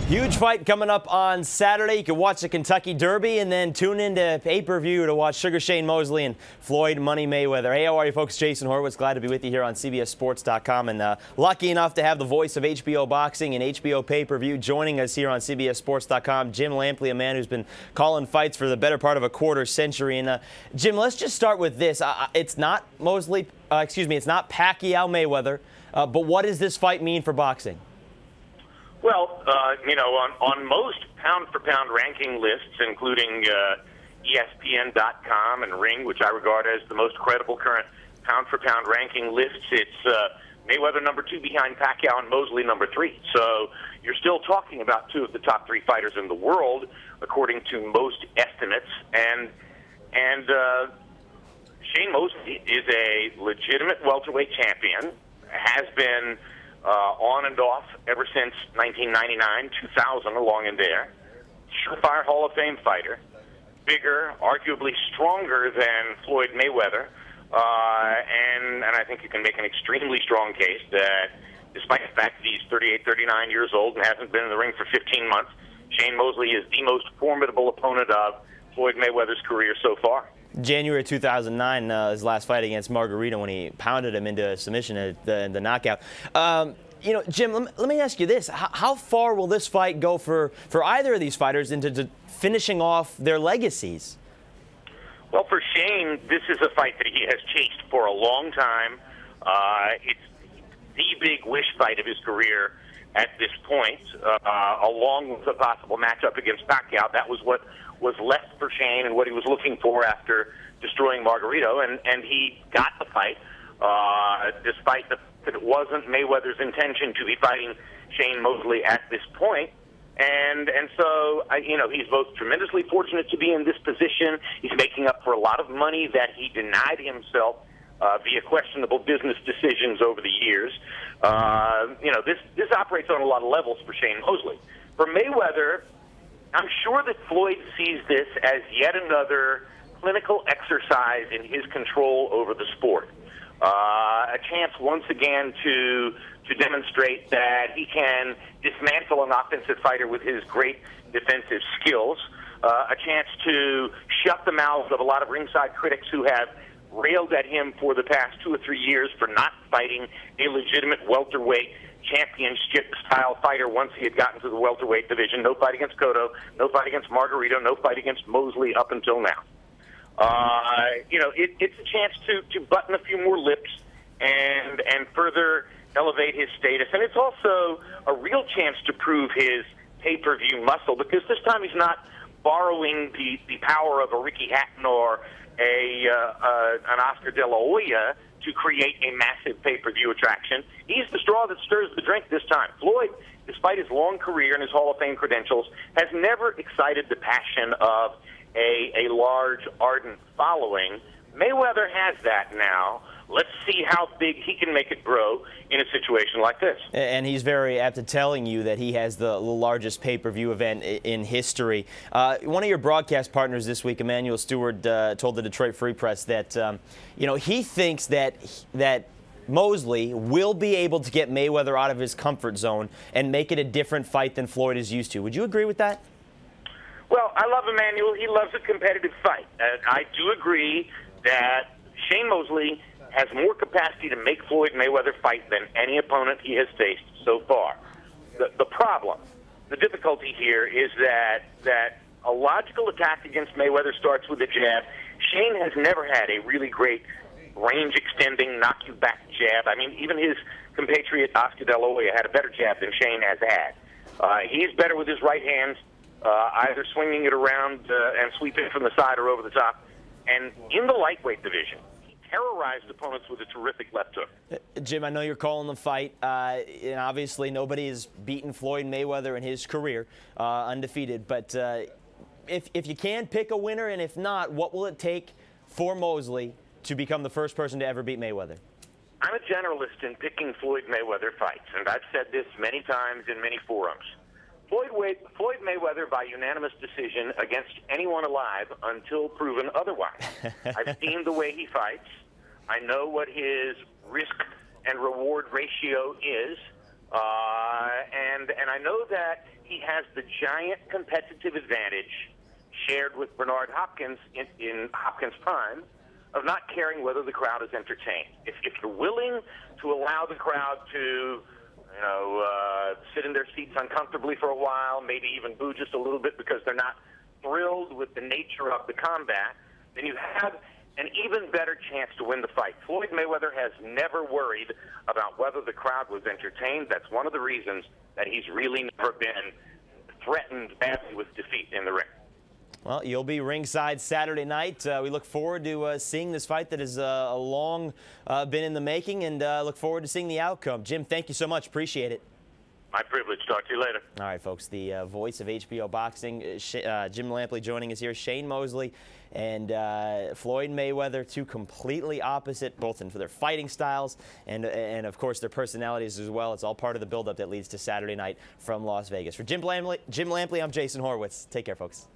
Huge fight coming up on Saturday. You can watch the Kentucky Derby and then tune into pay-per-view to watch Sugar Shane Mosley and Floyd Money Mayweather. Hey, how are you folks? Jason Horowitz, glad to be with you here on CBSSports.com. And lucky enough to have the voice of HBO Boxing and HBO pay-per-view joining us here on CBSSports.com. Jim Lampley, a man who's been calling fights for the better part of a quarter century. And Jim, let's just start with this. It's not Mosley, it's not Pacquiao Mayweather, but what does this fight mean for boxing? Well, on most pound-for-pound ranking lists, including ESPN.com and Ring, which I regard as the most credible current pound-for-pound ranking lists, it's Mayweather number 2 behind Pacquiao and Mosley number 3. So you're still talking about 2 of the top 3 fighters in the world, according to most estimates. And Shane Mosley is a legitimate welterweight champion, has been on and off ever since 1999, 2000, along in there. Surefire Hall of Fame fighter, bigger, arguably stronger than Floyd Mayweather, and I think you can make an extremely strong case that despite the fact that he's 38, 39 years old and hasn't been in the ring for 15 months, Shane Mosley is the most formidable opponent of Floyd Mayweather's career so far. January 2009, his last fight against Margarito when he pounded him into submission at the knockout. Jim, let me ask you this. How far will this fight go for either of these fighters into finishing off their legacies? Well, for Shane, this is a fight that he has chased for a long time. It's the big wish fight of his career at this point, along with a possible matchup against Pacquiao. That was what was left for Shane and what he was looking for after destroying Margarito, and he got the fight, despite that it wasn't Mayweather's intention to be fighting Shane Mosley at this point. And so, he's both tremendously fortunate to be in this position. He's making up for a lot of money that he denied himself via questionable business decisions over the years. This operates on a lot of levels for Shane Mosley. For Mayweather, I'm sure that Floyd sees this as yet another clinical exercise in his control over the sport. A chance once again to demonstrate that he can dismantle an offensive fighter with his great defensive skills. A chance to shut the mouths of a lot of ringside critics who have railed at him for the past 2 or 3 years for not fighting a legitimate welterweight championship-style fighter once he had gotten to the welterweight division. No fight against Cotto, no fight against Margarito, no fight against Mosley up until now. It's a chance to button a few more lips and further elevate his status. And it's also a real chance to prove his pay-per-view muscle, because this time he's not borrowing the power of a Ricky Hatton or an Oscar De La Hoya to create a massive pay-per-view attraction. He's the straw that stirs the drink this time. Floyd, despite his long career and his Hall of Fame credentials, has never excited the passion of a large, ardent following. Mayweather has that now. Let's see how big he can make it grow in a situation like this. And he's very apt at telling you that he has the largest pay-per-view event in history. One of your broadcast partners this week, Emmanuel Stewart, told the Detroit Free Press that he thinks that Mosley will be able to get Mayweather out of his comfort zone and make it a different fight than Floyd is used to. Would you agree with that? Well, I love Emmanuel. He loves a competitive fight. I do agree that Shane Mosley has more capacity to make Floyd Mayweather fight than any opponent he has faced so far. The problem, the difficulty here is that a logical attack against Mayweather starts with a jab. Shane has never had a really great range-extending, knock-you-back jab. I mean, even his compatriot Oscar De La Hoya had a better jab than Shane has had. He's better with his right hand, either swinging it around and sweeping from the side or over the top. And in the lightweight division, he terrorized opponents with a terrific left hook. Jim, I know you're calling the fight, and obviously nobody has beaten Floyd Mayweather in his career, undefeated. But if you can pick a winner, and if not, what will it take for Mosley to become the first person to ever beat Mayweather? I'm a generalist in picking Floyd Mayweather fights, and I've said this many times in many forums. Floyd Mayweather by unanimous decision against anyone alive until proven otherwise. I've seen the way he fights. I know what his risk and reward ratio is. And I know that he has the giant competitive advantage shared with Bernard Hopkins in Hopkins' prime of not caring whether the crowd is entertained. If you're willing to allow the crowd to, sit in their seats uncomfortably for a while, maybe even boo just a little bit because they're not thrilled with the nature of the combat, then you have an even better chance to win the fight. Floyd Mayweather has never worried about whether the crowd was entertained. That's one of the reasons that he's really never been threatened badly with defeat in the ring. Well, you'll be ringside Saturday night. We look forward to seeing this fight that has long been in the making, and look forward to seeing the outcome. Jim, thank you so much. Appreciate it. My privilege. Talk to you later. All right, folks. The voice of HBO Boxing, Jim Lampley, joining us here. Shane Mosley and Floyd Mayweather, two completely opposite, both in for their fighting styles and of course their personalities as well. It's all part of the buildup that leads to Saturday night from Las Vegas. For Jim Lampley, I'm Jason Horwitz. Take care, folks.